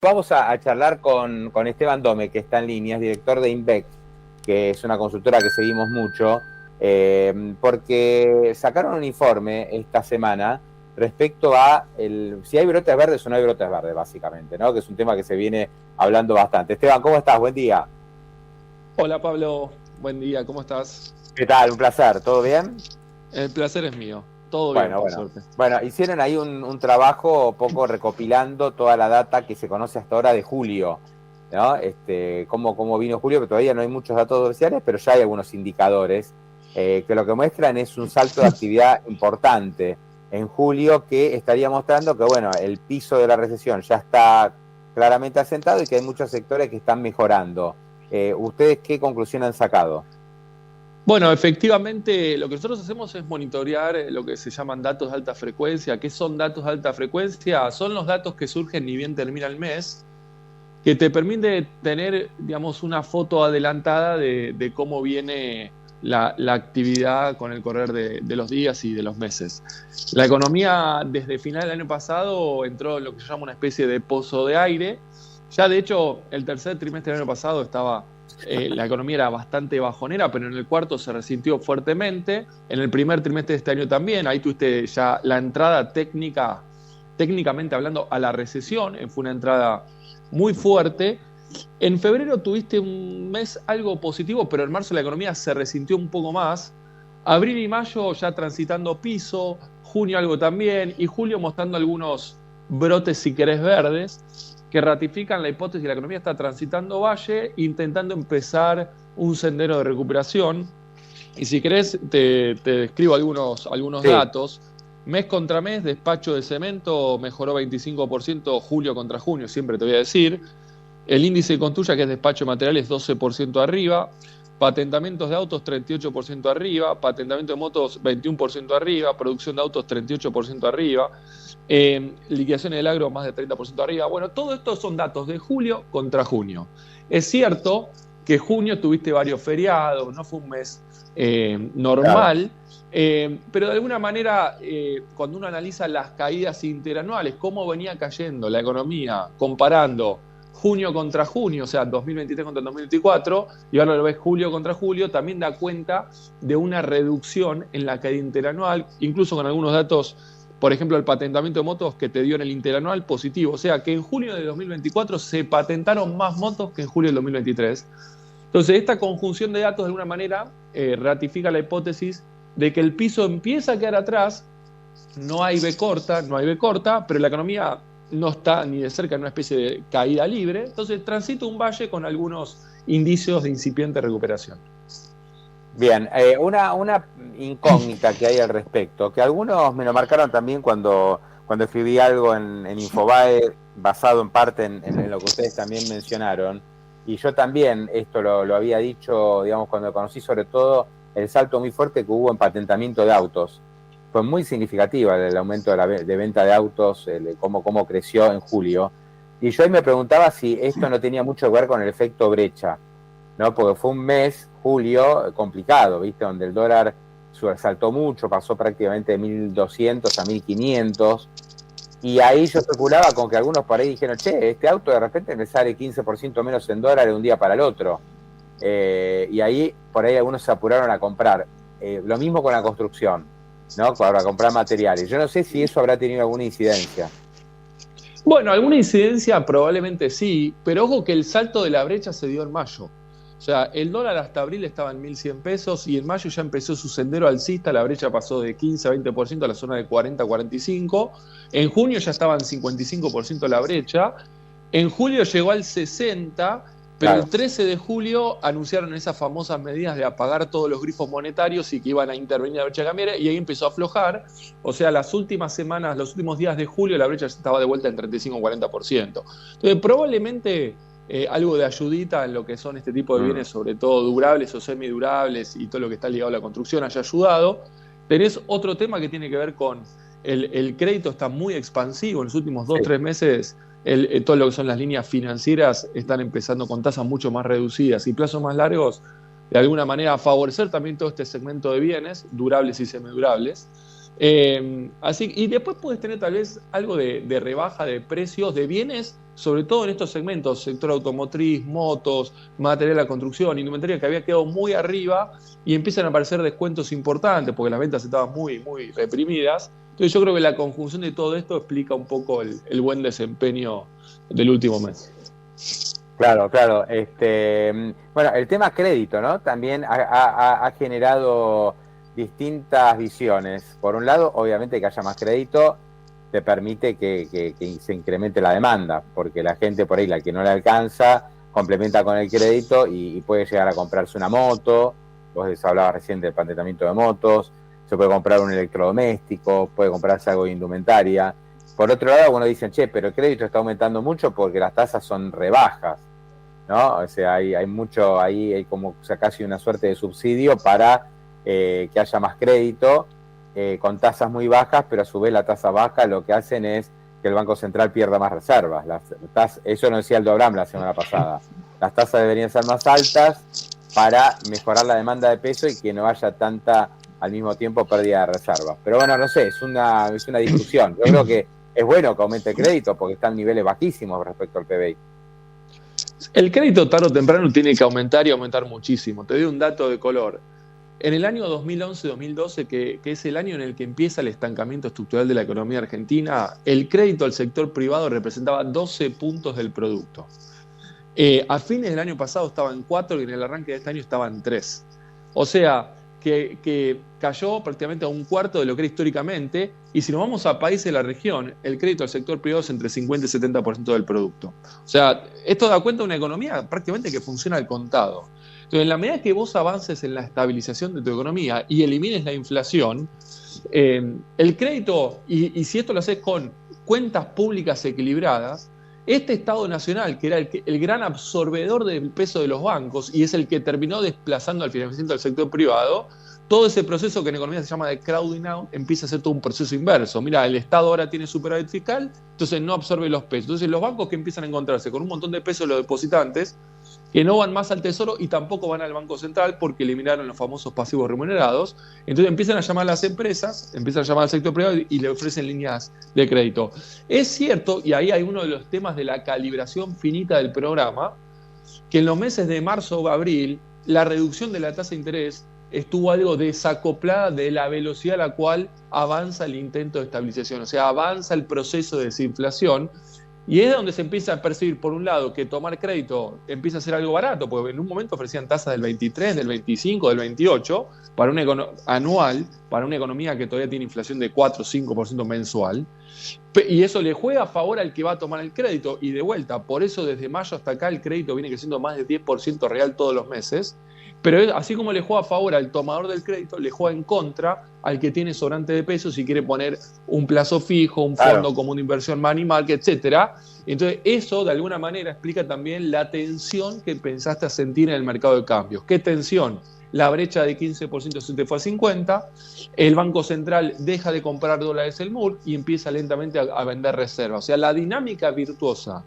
Vamos a charlar con Esteban Dome, que está en línea, es director de Invex, que es una consultora que seguimos mucho, porque sacaron un informe esta semana respecto a si hay brotes verdes o no hay brotes verdes, básicamente, ¿no? Que es un tema que se viene hablando bastante. Esteban, ¿cómo estás? Buen día. Hola Pablo, buen día, ¿cómo estás? ¿Qué tal? Un placer, ¿todo bien? El placer es mío, todo bien Bueno, por bueno. suerte. Bueno, hicieron ahí un trabajo poco recopilando toda la data que se conoce hasta ahora de julio, ¿no? Cómo vino julio, que todavía no hay muchos datos oficiales, pero ya hay algunos indicadores que lo que muestran es un salto de actividad importante en julio que estaría mostrando que, bueno, el piso de la recesión ya está claramente asentado y que hay muchos sectores que están mejorando. ¿Ustedes qué conclusión han sacado? Bueno, efectivamente lo que nosotros hacemos es monitorear lo que se llaman datos de alta frecuencia. ¿Qué son datos de alta frecuencia? Son los datos que surgen ni bien termina el mes, que te permite tener, digamos, una foto adelantada de cómo viene la actividad con el correr de los días y de los meses. La economía desde final del año pasado entró en lo que se llama una especie de pozo de aire. Ya de hecho el tercer trimestre del año pasado la economía era bastante bajonera, pero en el cuarto se resintió fuertemente. En el primer trimestre de este año también, ahí tuviste ya la entrada técnicamente hablando, a la recesión. Fue una entrada muy fuerte. En febrero tuviste un mes algo positivo, pero en marzo la economía se resintió un poco más. Abril y mayo ya transitando piso, junio algo también, y julio mostrando algunos brotes, si querés, verdes, que ratifican la hipótesis de que la economía está transitando valle, intentando empezar un sendero de recuperación. Y si querés, te describo algunos Sí, datos. Mes contra mes, despacho de cemento mejoró 25% julio contra junio, siempre te voy a decir. El índice de Contuya, que es despacho de materiales, 12% arriba. Patentamientos de autos, 38% arriba. Patentamiento de motos, 21% arriba. Producción de autos, 38% arriba. Liquidaciones del agro, más de 30% arriba. Bueno, todo esto son datos de julio contra junio. Es cierto que junio tuviste varios feriados, no fue un mes claro. normal, pero de alguna manera, cuando uno analiza las caídas interanuales, cómo venía cayendo la economía comparando junio contra junio, o sea, 2023 contra 2024, y ahora lo ves julio contra julio, también da cuenta de una reducción en la caída interanual, incluso con algunos datos, por ejemplo, el patentamiento de motos que te dio en el interanual positivo, o sea, que en julio de 2024 se patentaron más motos que en julio del 2023. Entonces, esta conjunción de datos de alguna manera ratifica la hipótesis de que el piso empieza a quedar atrás. No hay B corta, pero la economía no está ni de cerca en una especie de caída libre. Entonces transita un valle con algunos indicios de incipiente recuperación. Bien, una incógnita que hay al respecto, que algunos me lo marcaron también cuando escribí algo en Infobae, basado en parte en lo que ustedes también mencionaron, y yo también esto lo había dicho, digamos, cuando conocí sobre todo el salto muy fuerte que hubo en patentamiento de autos. Fue muy significativa el aumento de venta de autos, cómo creció en julio, y yo ahí me preguntaba si esto no tenía mucho que ver con el efecto brecha, ¿no? Porque fue un mes, julio, complicado, ¿viste? Donde el dólar saltó mucho, pasó prácticamente de 1.200 a 1.500, y ahí yo especulaba con que algunos por ahí dijeron, che, este auto de repente me sale 15% menos en dólares de un día para el otro. Y ahí por ahí algunos se apuraron a comprar. Lo mismo con la construcción, ¿no? Para comprar materiales. Yo no sé si eso habrá tenido alguna incidencia. Bueno, alguna incidencia probablemente sí, pero ojo que el salto de la brecha se dio en mayo. O sea, el dólar hasta abril estaba en 1.100 pesos y en mayo ya empezó su sendero alcista, la brecha pasó de 15 a 20% a la zona de 40 a 45. En junio ya estaba en 55% la brecha. En julio llegó al 60, pero Claro. el 13 de julio anunciaron esas famosas medidas de apagar todos los grifos monetarios y que iban a intervenir la brecha cambiaria, y ahí empezó a aflojar. O sea, las últimas semanas, los últimos días de julio, la brecha estaba de vuelta en 35-40%. Entonces, probablemente algo de ayudita en lo que son este tipo de bienes, sobre todo durables o semidurables y todo lo que está ligado a la construcción, haya ayudado. Tenés otro tema que tiene que ver con el crédito. Está muy expansivo en los últimos Sí. 2-3 meses. Todo lo que son las líneas financieras están empezando con tasas mucho más reducidas y plazos más largos, de alguna manera a favorecer también todo este segmento de bienes durables y semidurables. Y después puedes tener tal vez algo de rebaja de precios de bienes, sobre todo en estos segmentos, sector automotriz, motos, material de la construcción, indumentaria, que había quedado muy arriba y empiezan a aparecer descuentos importantes porque las ventas estaban muy, muy reprimidas. Entonces yo creo que la conjunción de todo esto explica un poco el buen desempeño del último mes. Claro, claro. Bueno, el tema crédito, ¿no? También ha generado distintas visiones. Por un lado, obviamente que haya más crédito te permite que se incremente la demanda, porque la gente por ahí, la que no le alcanza, complementa con el crédito y puede llegar a comprarse una moto. Vos hablabas recién del patentamiento de motos, se puede comprar un electrodoméstico, puede comprarse algo de indumentaria. Por otro lado, uno dice, che, pero el crédito está aumentando mucho porque las tasas son rebajas, ¿no? O sea, hay mucho, ahí hay como, o sea, casi una suerte de subsidio para que haya más crédito con tasas muy bajas, pero a su vez la tasa baja lo que hacen es que el Banco Central pierda más reservas. Eso no decía el Dobram la semana pasada. Las tasas deberían ser más altas para mejorar la demanda de peso y que no haya tanta, al mismo tiempo, pérdida de reservas. Pero bueno, no sé, es una discusión. Yo creo que es bueno que aumente el crédito porque están niveles bajísimos respecto al PBI. El crédito tarde o temprano tiene que aumentar y aumentar muchísimo. Te doy un dato de color. En el año 2011-2012, que es el año en el que empieza el estancamiento estructural de la economía argentina, el crédito al sector privado representaba 12 puntos del producto. A fines del año pasado estaba en 4 y en el arranque de este año estaba en 3. O sea, que cayó prácticamente a un cuarto de lo que era históricamente, y si nos vamos a países de la región, el crédito al sector privado es entre 50 y 70% del producto. O sea, esto da cuenta de una economía prácticamente que funciona al contado. Entonces, en la medida que vos avances en la estabilización de tu economía y elimines la inflación, el crédito, y si esto lo haces con cuentas públicas equilibradas, este Estado Nacional, que era el gran absorbedor del peso de los bancos y es el que terminó desplazando al financiamiento del sector privado, todo ese proceso que en economía se llama de crowding out empieza a ser todo un proceso inverso. Mira, el Estado ahora tiene superávit fiscal, entonces no absorbe los pesos. Entonces los bancos que empiezan a encontrarse con un montón de pesos de los depositantes que no van más al Tesoro y tampoco van al Banco Central porque eliminaron los famosos pasivos remunerados. Entonces empiezan a llamar a las empresas, empiezan a llamar al sector privado y le ofrecen líneas de crédito. Es cierto, y ahí hay uno de los temas de la calibración finita del programa, que en los meses de marzo o abril la reducción de la tasa de interés estuvo algo desacoplada de la velocidad a la cual avanza el intento de estabilización, o sea, avanza el proceso de desinflación. Y es donde se empieza a percibir, por un lado, que tomar crédito empieza a ser algo barato, porque en un momento ofrecían tasas del 23, del 25, del 28, anual, para una economía que todavía tiene inflación de 4 o 5% mensual. Y eso le juega a favor al que va a tomar el crédito. Y de vuelta, por eso desde mayo hasta acá el crédito viene creciendo más de 10% real todos los meses. Pero así como le juega a favor al tomador del crédito, le juega en contra al que tiene sobrante de pesos y quiere poner un plazo fijo, un fondo común de inversión, money market, etcétera. Entonces eso de alguna manera explica también la tensión que pensaste a sentir en el mercado de cambios. ¿Qué tensión? La brecha de 15% se te fue a 50%, el Banco Central deja de comprar dólares del MUR y empieza lentamente a vender reservas. O sea, la dinámica virtuosa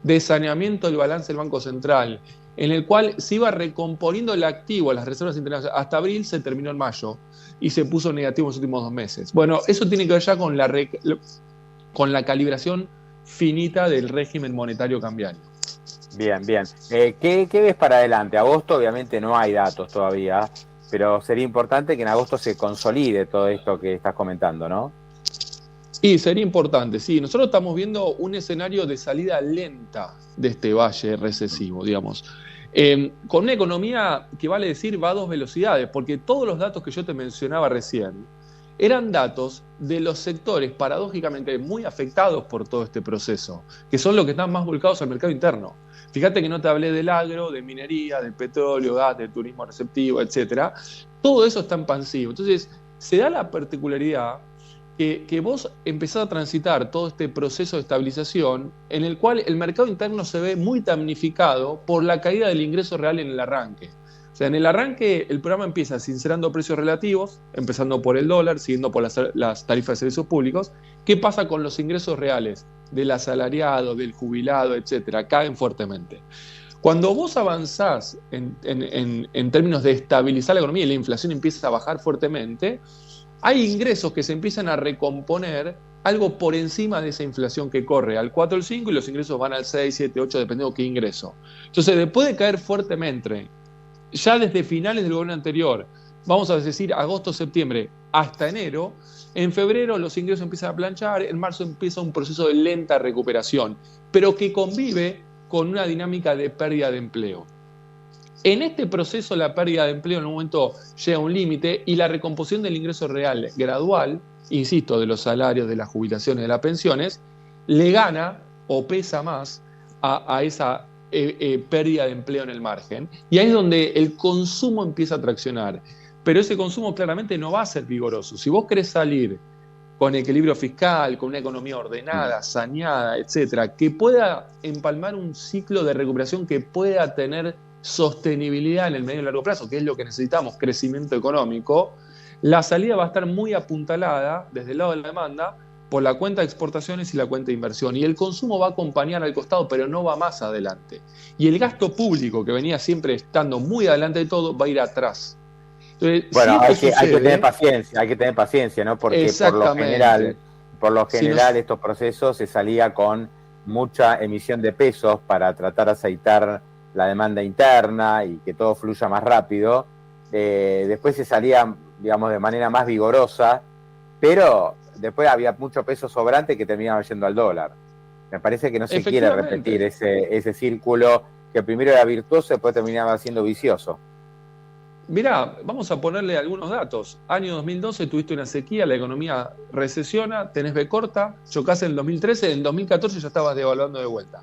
de saneamiento del balance del Banco Central, en el cual se iba recomponiendo el activo a las reservas internacionales hasta abril, se terminó en mayo y se puso negativo en los últimos 2 meses. Bueno, eso tiene que ver ya con la calibración finita del régimen monetario cambiario. Bien, bien. ¿Qué ves para adelante? Agosto obviamente no hay datos todavía, pero sería importante que en agosto se consolide todo esto que estás comentando, ¿no? Sí, sería importante, sí. Nosotros estamos viendo un escenario de salida lenta de este valle recesivo, digamos. Con una economía que vale decir va a 2 velocidades, porque todos los datos que yo te mencionaba recién eran datos de los sectores paradójicamente muy afectados por todo este proceso, que son los que están más volcados al mercado interno. Fíjate que no te hablé del agro, de minería, del petróleo, gas, del turismo receptivo, etcétera. Todo eso está expansivo. Entonces, se da la particularidad que vos empezás a transitar todo este proceso de estabilización en el cual el mercado interno se ve muy damnificado por la caída del ingreso real en el arranque. O sea, en el arranque el programa empieza sincerando precios relativos, empezando por el dólar, siguiendo por las tarifas de servicios públicos. ¿Qué pasa con los ingresos reales del asalariado, del jubilado, etcétera? Caen fuertemente. Cuando vos avanzás en términos de estabilizar la economía y la inflación empieza a bajar fuertemente, hay ingresos que se empiezan a recomponer algo por encima de esa inflación que corre al 4 o al 5 y los ingresos van al 6, 7, 8, dependiendo de qué ingreso. Entonces, después de caer fuertemente, ya desde finales del gobierno anterior, vamos a decir agosto, septiembre, hasta enero, en febrero los ingresos empiezan a planchar, en marzo empieza un proceso de lenta recuperación, pero que convive con una dinámica de pérdida de empleo. En este proceso la pérdida de empleo en un momento llega a un límite y la recomposición del ingreso real gradual, insisto, de los salarios, de las jubilaciones, de las pensiones, le gana o pesa más a esa pérdida de empleo en el margen. Y ahí es donde el consumo empieza a traccionar. Pero ese consumo claramente no va a ser vigoroso. Si vos querés salir con equilibrio fiscal, con una economía ordenada, saneada, etcétera, que pueda empalmar un ciclo de recuperación que pueda tener sostenibilidad en el medio y largo plazo, que es lo que necesitamos, crecimiento económico, la salida va a estar muy apuntalada desde el lado de la demanda por la cuenta de exportaciones y la cuenta de inversión. Y el consumo va a acompañar al costado, pero no va más adelante. Y el gasto público, que venía siempre estando muy adelante de todo, va a ir atrás. Entonces, bueno, si hay que tener paciencia, ¿no? Porque por lo general estos procesos se salía con mucha emisión de pesos para tratar de aceitar la demanda interna y que todo fluya más rápido. Después se salía, digamos, de manera más vigorosa, pero después había mucho peso sobrante que terminaba yendo al dólar. Me parece que no se quiere repetir ese círculo que primero era virtuoso y después terminaba siendo vicioso. Mirá, vamos a ponerle algunos datos. Año 2012 tuviste una sequía, la economía recesiona, tenés B corta, chocás en el 2013, en el 2014 ya estabas devaluando de vuelta.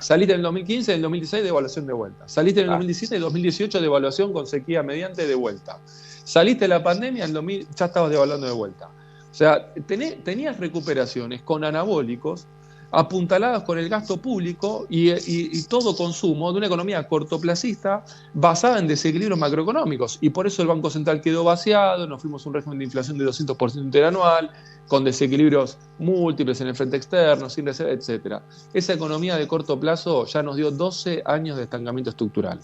Saliste en el 2015, en el 2016 devaluación de vuelta. Saliste en el 2017 y 2018 devaluación con sequía mediante de vuelta. Saliste de la pandemia, en el 2000 ya estabas devaluando de vuelta. O sea, tenías recuperaciones con anabólicos apuntaladas con el gasto público y todo consumo de una economía cortoplacista basada en desequilibrios macroeconómicos. Y por eso el Banco Central quedó vaciado, nos fuimos a un régimen de inflación de 200% interanual, con desequilibrios múltiples en el frente externo, sin reserva, etc. Esa economía de corto plazo ya nos dio 12 años de estancamiento estructural.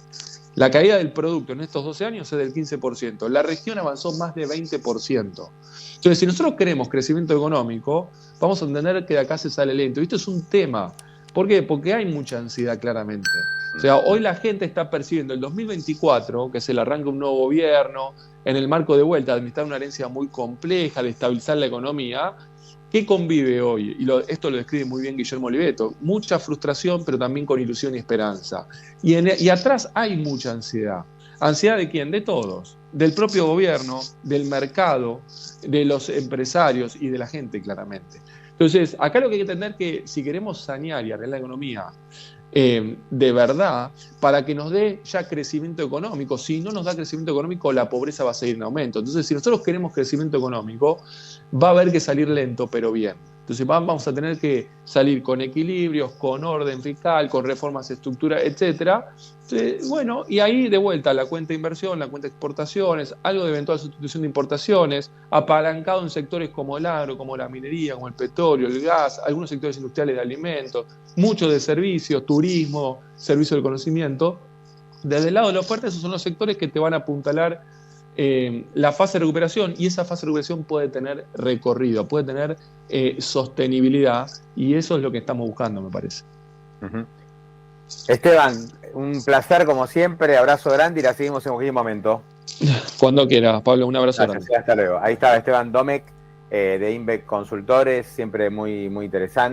La caída del producto en estos 12 años es del 15%. La región avanzó más de 20%. Entonces, si nosotros queremos crecimiento económico, vamos a entender que de acá se sale lento. Y esto es un tema. ¿Por qué? Porque hay mucha ansiedad, claramente. O sea, hoy la gente está percibiendo el 2024, que es el arranque de un nuevo gobierno, en el marco de vuelta, de administrar una herencia muy compleja, de estabilizar la economía. ¿Qué convive hoy? Y esto lo describe muy bien Guillermo Oliveto. Mucha frustración, pero también con ilusión y esperanza. Y atrás hay mucha ansiedad. ¿Ansiedad de quién? De todos. Del propio gobierno, del mercado, de los empresarios y de la gente, claramente. Entonces, acá lo que hay que entender es que si queremos sanear y arreglar la economía de verdad, para que nos dé ya crecimiento económico, si no nos da crecimiento económico, la pobreza va a seguir en aumento. Entonces, si nosotros queremos crecimiento económico, va a haber que salir lento, pero bien. Entonces vamos a tener que salir con equilibrios, con orden fiscal, con reformas estructurales, etcétera. Bueno, y ahí de vuelta la cuenta de inversión, la cuenta de exportaciones, algo de eventual sustitución de importaciones, apalancado en sectores como el agro, como la minería, como el petróleo, el gas, algunos sectores industriales de alimentos, muchos de servicios, turismo, servicio del conocimiento. Desde el lado de la oferta, esos son los sectores que te van a apuntalar la fase de recuperación, y esa fase de recuperación puede tener recorrido, puede tener sostenibilidad, y eso es lo que estamos buscando, me parece. Uh-huh. Esteban, un placer como siempre, abrazo grande y la seguimos en cualquier momento. Cuando quieras, Pablo, un abrazo grande. Hasta luego. Ahí estaba Esteban Domecq, de Invex Consultores, siempre muy, muy interesante.